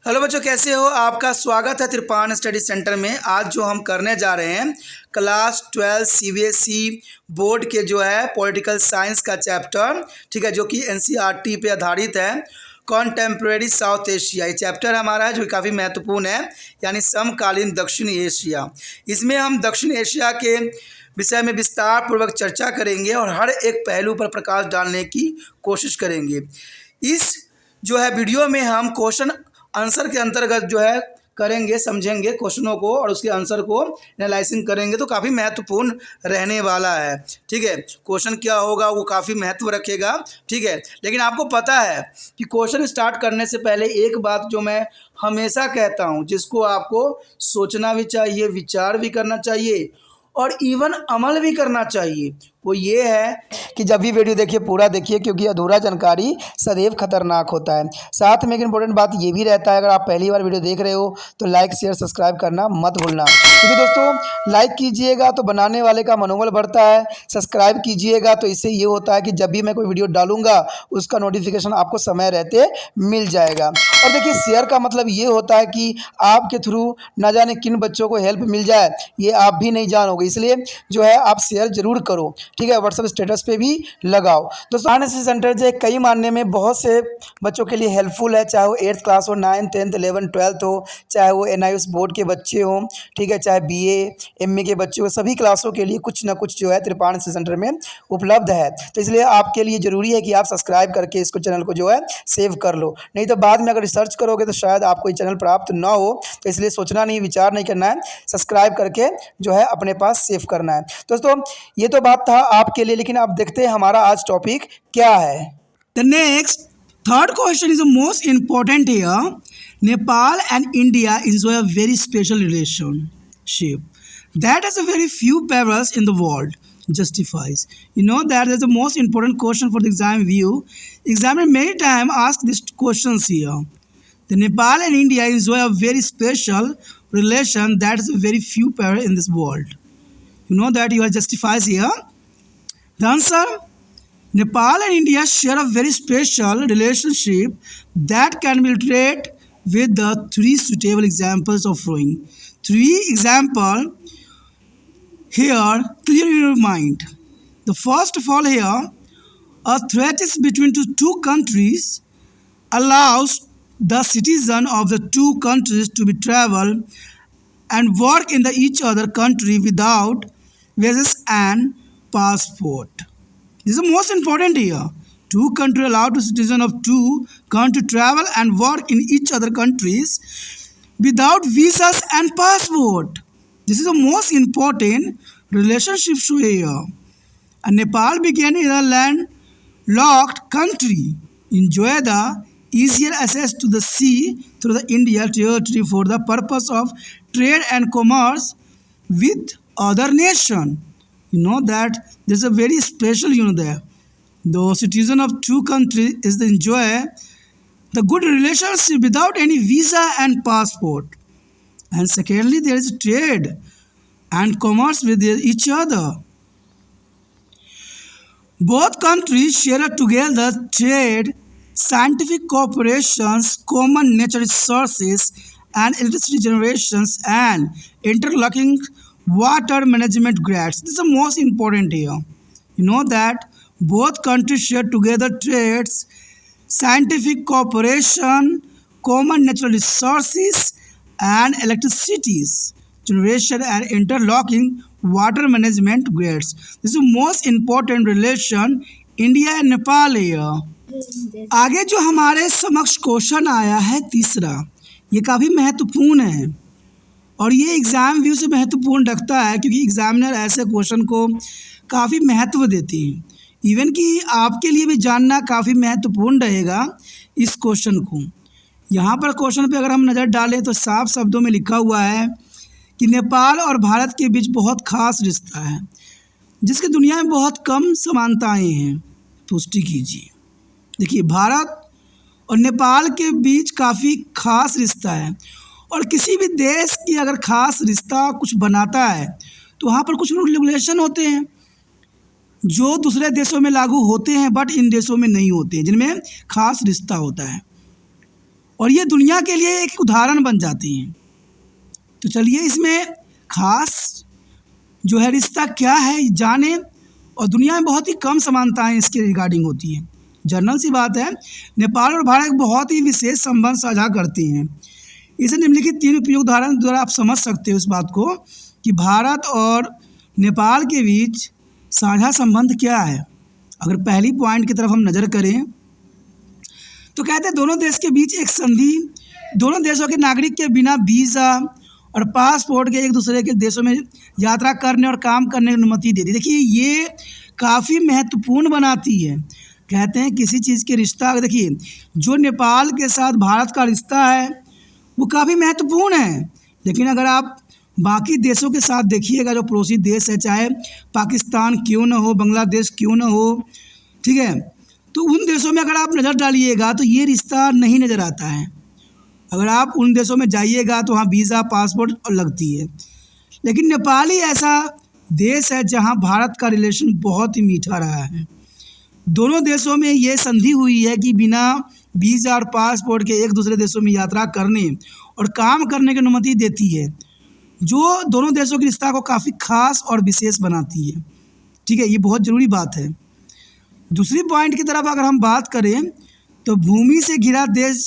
Hello बच्चों, कैसे हो? आपका स्वागत है त्रिपान स्टडी सेंटर में। आज जो हम करने जा रहे हैं क्लास 12 सीबीएसई बोर्ड के जो है पॉलिटिकल साइंस का चैप्टर, ठीक है, जो कि एनसीईआरटी पे आधारित है। कॉन्टेम्प्रेरी साउथ एशिया ये चैप्टर हमारा है जो काफ़ी महत्वपूर्ण है, यानी समकालीन दक्षिण एशिया। इसमें हम दक्षिण एशिया के विषय में विस्तार पूर्वक चर्चा करेंगे और हर एक पहलू पर प्रकाश डालने की कोशिश करेंगे। इस जो है वीडियो में हम क्वेश्चन आंसर के अंतर्गत जो है करेंगे, समझेंगे क्वेश्चनों को और उसके आंसर को एनालाइजिंग करेंगे, तो काफ़ी महत्वपूर्ण रहने वाला है। ठीक है, क्वेश्चन क्या होगा वो काफ़ी महत्व रखेगा। ठीक है, लेकिन आपको पता है कि क्वेश्चन स्टार्ट करने से पहले एक बात जो मैं हमेशा कहता हूँ, जिसको आपको सोचना भी चाहिए, विचार भी करना चाहिए और इवन अमल भी करना चाहिए, वो ये है कि जब भी वीडियो देखिए पूरा देखिए, क्योंकि अधूरा जानकारी सदैव खतरनाक होता है। साथ में एक इम्पोर्टेंट बात ये भी रहता है, अगर आप पहली बार वीडियो देख रहे हो तो लाइक शेयर सब्सक्राइब करना मत भूलना, क्योंकि दोस्तों लाइक कीजिएगा तो बनाने वाले का मनोबल बढ़ता है, सब्सक्राइब कीजिएगा तो इससे ये होता है कि जब भी मैं कोई वीडियो डालूंगा उसका नोटिफिकेशन आपको समय रहते मिल जाएगा। और देखिए शेयर का मतलब ये होता है कि आपके थ्रू ना जाने किन बच्चों को हेल्प मिल जाए, ये आप भी नहीं जानोगे, इसलिए जो है आप शेयर जरूर करो। ठीक है, व्हाट्सएप स्टेटस पे भी लगाओ। दोस्तों एनएसएस सेंटर जो है कई मानने में बहुत से बच्चों के लिए हेल्पफुल है, चाहे वो 8th क्लास हो, 9th 10th 11th 12th हो, चाहे वो एनआईएस बोर्ड के बच्चे हों, ठीक है, चाहे बीए एमए के बच्चे हो, सभी क्लासों के लिए कुछ ना कुछ जो है त्रिपान एनएसएस सेंटर में उपलब्ध है। तो इसलिए आपके लिए ज़रूरी है कि आप सब्सक्राइब करके इसको चैनल को जो है सेव कर लो, नहीं तो बाद में अगर रिसर्च करोगे तो शायद आपको ये चैनल प्राप्त ना हो। तो इसलिए सोचना नहीं, विचार नहीं करना है, सब्सक्राइब करके जो है अपने पास सेव करना है। दोस्तों ये तो बात था आपके लिए, लेकिन आप देखते हैं हमारा आज टॉपिक क्या है। The next third question is the most important here. Nepal and India enjoy a very special relationship that has a very few parallels in the world. Justifies. You know that is the most important question for the exam view. Examiner many times ask these questions here. The Nepal and India enjoy a very special relation that is a very few parallels in this world. You know that you are justifies here. The answer: Nepal and India share a very special relationship that can be illustrated with the three suitable examples of following. Three examples here clear your mind. The first of all here, a threat is between two countries allows the citizen of the two countries to be travel and work in the each other country without visas and passport. This is the most important here. Two countries allow the citizen of two countries to travel and work in each other countries without visas and passport. This is the most important relationship show here. And Nepal began in a landlocked country, enjoy the easier access to the sea through the India territory for the purpose of trade and commerce with other nation. You know that there's a very special, there. The citizen of two countries is the enjoy the good relationship without any visa and passport. And secondly, there is trade and commerce with each other. Both countries share together trade, scientific cooperations, common natural resources, and electricity generations, and interlocking water management grids. This is the most important here. You know that both countries share together trades, scientific cooperation, common natural resources, and electricities generation and interlocking water management grids. This is the most important relation India and Nepal here. आगे जो हमारे समक्ष question आया है तीसरा, ये काफ़ी महत्वपूर्ण है और ये एग्ज़ाम व्यू से महत्वपूर्ण रखता है, क्योंकि एग्जामिनर ऐसे क्वेश्चन को काफ़ी महत्व देती हैं। इवन कि आपके लिए भी जानना काफ़ी महत्वपूर्ण रहेगा इस क्वेश्चन को। यहाँ पर क्वेश्चन पे अगर हम नज़र डालें तो साफ शब्दों में लिखा हुआ है कि नेपाल और भारत के बीच बहुत खास रिश्ता है, जिसकी दुनिया में बहुत कम समानताएं हैं। पुष्टि कीजिए। देखिए, भारत और नेपाल के बीच काफ़ी खास रिश्ता है और किसी भी देश की अगर खास रिश्ता कुछ बनाता है तो वहाँ पर कुछ रेगुलेशन होते हैं जो दूसरे देशों में लागू होते हैं बट इन देशों में नहीं होते हैं, जिनमें खास रिश्ता होता है। और ये दुनिया के लिए एक उदाहरण बन जाती हैं। तो चलिए इसमें खास जो है रिश्ता क्या है जाने, और दुनिया में बहुत ही कम समानताएं इसके रिगार्डिंग होती हैं। जनरल सी बात है, नेपाल और भारत बहुत ही विशेष संबंध साझा करते हैं। इसे निम्नलिखित 3 उपयुक्त उदाहरण द्वारा आप समझ सकते हो इस बात को कि भारत और नेपाल के बीच साझा संबंध क्या है। अगर पहली पॉइंट की तरफ हम नज़र करें तो कहते हैं दोनों देश के बीच एक संधि दोनों देशों के नागरिक के बिना वीज़ा और पासपोर्ट के एक दूसरे के देशों में यात्रा करने और काम करने की अनुमति देती है। देखिए ये काफ़ी महत्वपूर्ण बनाती है। कहते हैं किसी चीज़ के रिश्ता, देखिए जो नेपाल के साथ भारत का रिश्ता है वो काफ़ी महत्वपूर्ण है, लेकिन अगर आप बाकी देशों के साथ देखिएगा, जो पड़ोसी देश है, चाहे पाकिस्तान क्यों ना हो, बांग्लादेश क्यों ना हो, ठीक है, तो उन देशों में अगर आप नज़र डालिएगा तो ये रिश्ता नहीं नज़र आता है। अगर आप उन देशों में जाइएगा तो वहाँ वीज़ा पासपोर्ट लगती है, लेकिन नेपाल ही ऐसा देश है जहाँ भारत का रिलेशन बहुत ही मीठा रहा है। दोनों देशों में ये संधि हुई है कि बिना वीज़ा और पासपोर्ट के एक दूसरे देशों में यात्रा करने और काम करने की अनुमति देती है, जो दोनों देशों के रिश्ता को काफ़ी खास और विशेष बनाती है। ठीक है, ये बहुत ज़रूरी बात है। दूसरी पॉइंट की तरफ अगर हम बात करें तो भूमि से घिरा देश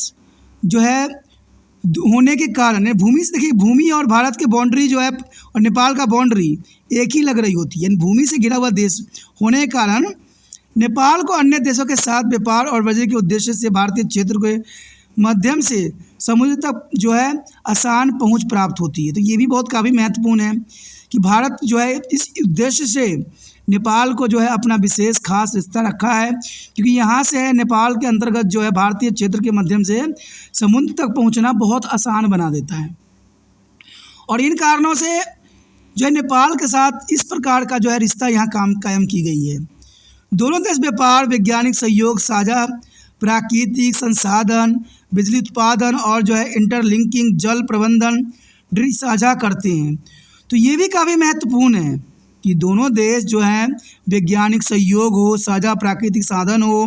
जो है होने के कारण, भूमि से देखिए, भूमि और भारत के बाउंड्री जो है और नेपाल का बाउंड्री एक ही लग रही होती है, यानी भूमि से घिरा हुआ देश होने के कारण नेपाल को अन्य देशों के साथ व्यापार और वाणिज्य के उद्देश्य से भारतीय क्षेत्र के माध्यम से समुद्र तक जो है आसान पहुंच प्राप्त होती है। तो ये भी बहुत काफ़ी महत्वपूर्ण है कि भारत जो है इस उद्देश्य से नेपाल को जो है अपना विशेष खास रिश्ता रखा है, क्योंकि यहाँ से नेपाल के अंतर्गत जो है भारतीय क्षेत्र के माध्यम से समुद्र तक पहुँचना बहुत आसान बना देता है। और इन कारणों से जो है नेपाल के साथ इस प्रकार का जो है रिश्ता यहाँ कायम की गई है। दोनों देश व्यापार, वैज्ञानिक सहयोग, साझा प्राकृतिक संसाधन, बिजली उत्पादन और जो है इंटरलिंकिंग जल प्रबंधन साझा करते हैं। तो ये भी काफ़ी महत्वपूर्ण है कि दोनों देश जो हैं वैज्ञानिक सहयोग हो, साझा प्राकृतिक साधन हो,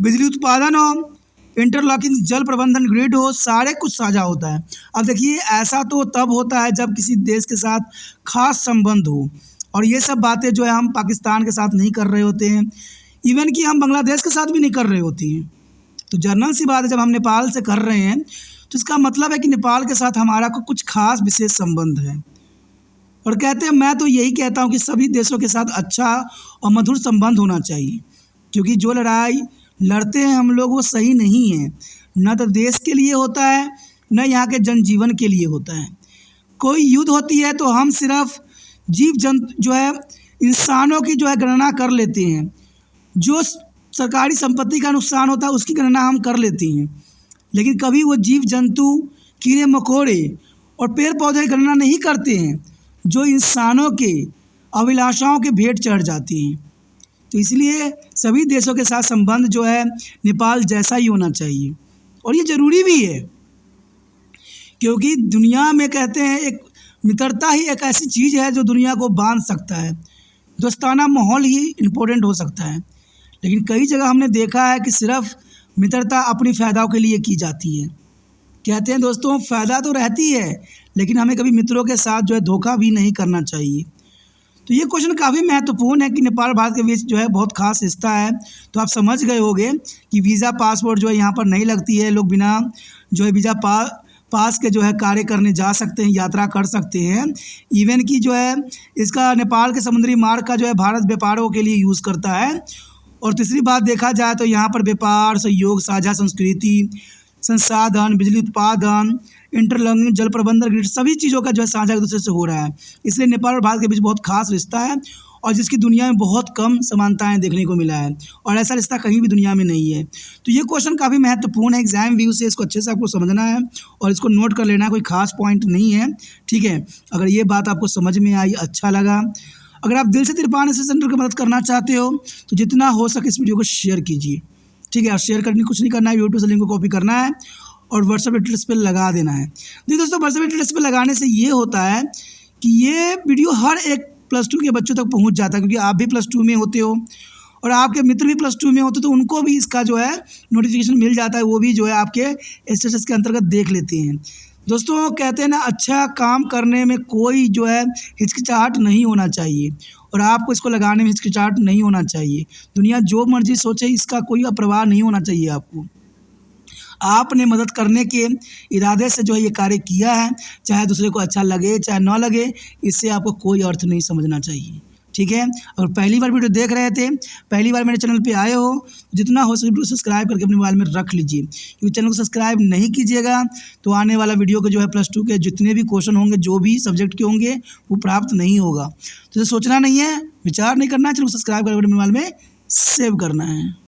बिजली उत्पादन हो, इंटरलॉकिंग जल प्रबंधन ग्रिड हो, सारे कुछ साझा होता है। अब देखिए ऐसा तो तब होता है जब किसी देश के साथ खास संबंध हो, और ये सब बातें जो है हम पाकिस्तान के साथ नहीं कर रहे होते हैं, इवन कि हम बांग्लादेश के साथ भी नहीं कर रहे होते हैं। तो जनरल सी बात है, जब हम नेपाल से कर रहे हैं तो इसका मतलब है कि नेपाल के साथ हमारा कुछ खास विशेष संबंध है। और कहते हैं, मैं तो यही कहता हूँ कि सभी देशों के साथ अच्छा और मधुर संबंध होना चाहिए, क्योंकि जो लड़ाई लड़ते हैं हम लोग वो सही नहीं है, न तो देश के लिए होता है न यहाँ के जनजीवन के लिए होता है। कोई युद्ध होती है तो हम सिर्फ जीव जंतु जो है इंसानों की जो है गणना कर लेते हैं, जो सरकारी संपत्ति का नुकसान होता है उसकी गणना हम कर लेते हैं, लेकिन कभी वो जीव जंतु, कीड़े मकोड़े और पेड़ पौधे की गणना नहीं करते हैं जो इंसानों के अभिलाषाओं के भेंट चढ़ जाती हैं। तो इसलिए सभी देशों के साथ संबंध जो है नेपाल जैसा ही होना चाहिए, और ये ज़रूरी भी है, क्योंकि दुनिया में कहते हैं एक मित्रता ही एक ऐसी चीज़ है जो दुनिया को बांध सकता है। दोस्ताना माहौल ही इम्पोर्टेंट हो सकता है, लेकिन कई जगह हमने देखा है कि सिर्फ मित्रता अपनी फ़ायदा के लिए की जाती है। कहते हैं दोस्तों, फ़ायदा तो रहती है, लेकिन हमें कभी मित्रों के साथ जो है धोखा भी नहीं करना चाहिए। तो ये क्वेश्चन काफ़ी महत्वपूर्ण है कि नेपाल भारत के बीच जो है बहुत खास रिश्ता है। तो आप समझ गए होंगे कि वीज़ा पासपोर्ट जो है यहाँ पर नहीं लगती है, लोग बिना जो है वीज़ा पास के जो है कार्य करने जा सकते हैं, यात्रा कर सकते हैं। इवन कि जो है इसका नेपाल के समुद्री मार्ग का जो है भारत व्यापारों के लिए यूज़ करता है। और तीसरी बात देखा जाए तो यहाँ पर व्यापार, सहयोग, साझा संस्कृति, संसाधन, बिजली उत्पादन, इंटरलॉकिंग जल प्रबंधन ग्रिड, सभी चीज़ों का जो है साझा एक दूसरे से हो रहा है। इसलिए नेपाल और भारत के बीच बहुत खास रिश्ता है, और जिसकी दुनिया में बहुत कम समानताएं देखने को मिला है, और ऐसा रिश्ता कहीं भी दुनिया में नहीं है। तो ये क्वेश्चन काफ़ी महत्वपूर्ण है, एग्जाम व्यू से इसको अच्छे से आपको समझना है और इसको नोट कर लेना है, कोई खास पॉइंट नहीं है। ठीक है, अगर ये बात आपको समझ में आई, अच्छा लगा, अगर आप दिल से तिरपान सेंटर की मदद करना चाहते हो तो जितना हो सके इस वीडियो को शेयर कीजिए। ठीक है, और शेयर करने कुछ नहीं करना है, यूट्यूब से लिंक को कॉपी करना है और व्हाट्सएप एड्रेस पे लगा देना है। जी दोस्तों, व्हाट्सएप एड्रेस पे लगाने से ये होता है कि ये वीडियो हर एक +2 के बच्चों तक पहुंच जाता है, क्योंकि आप भी +2 में होते हो और आपके मित्र भी +2 में होते तो उनको भी इसका जो है नोटिफिकेशन मिल जाता है, वो भी जो है आपके स्टेटस के अंतर्गत देख लेते हैं। दोस्तों कहते हैं ना, अच्छा काम करने में कोई जो है हिचकिचाहट नहीं होना चाहिए और आपको इसको लगाने में हिचकिचाहट नहीं होना चाहिए। दुनिया जो मर्जी सोचे, इसका कोई परवाह नहीं होना चाहिए आपको। आपने मदद करने के इरादे से जो है ये कार्य किया है, चाहे दूसरे को अच्छा लगे चाहे ना लगे, इससे आपको कोई अर्थ नहीं समझना चाहिए, ठीक है। और पहली बार वीडियो देख रहे थे, पहली बार मेरे चैनल पे आए हो, जितना हो सके वीडियो सब्सक्राइब करके अपने मोबाइल में रख लीजिए, क्योंकि चैनल को सब्सक्राइब नहीं कीजिएगा तो आने वाला वीडियो के जो है +2 के जितने भी क्वेश्चन होंगे, जो भी सब्जेक्ट के होंगे, वो प्राप्त नहीं होगा। तो सोचना नहीं है, विचार नहीं करना है, चैनल को सब्सक्राइब करके अपने मोबाइल में सेव करना है।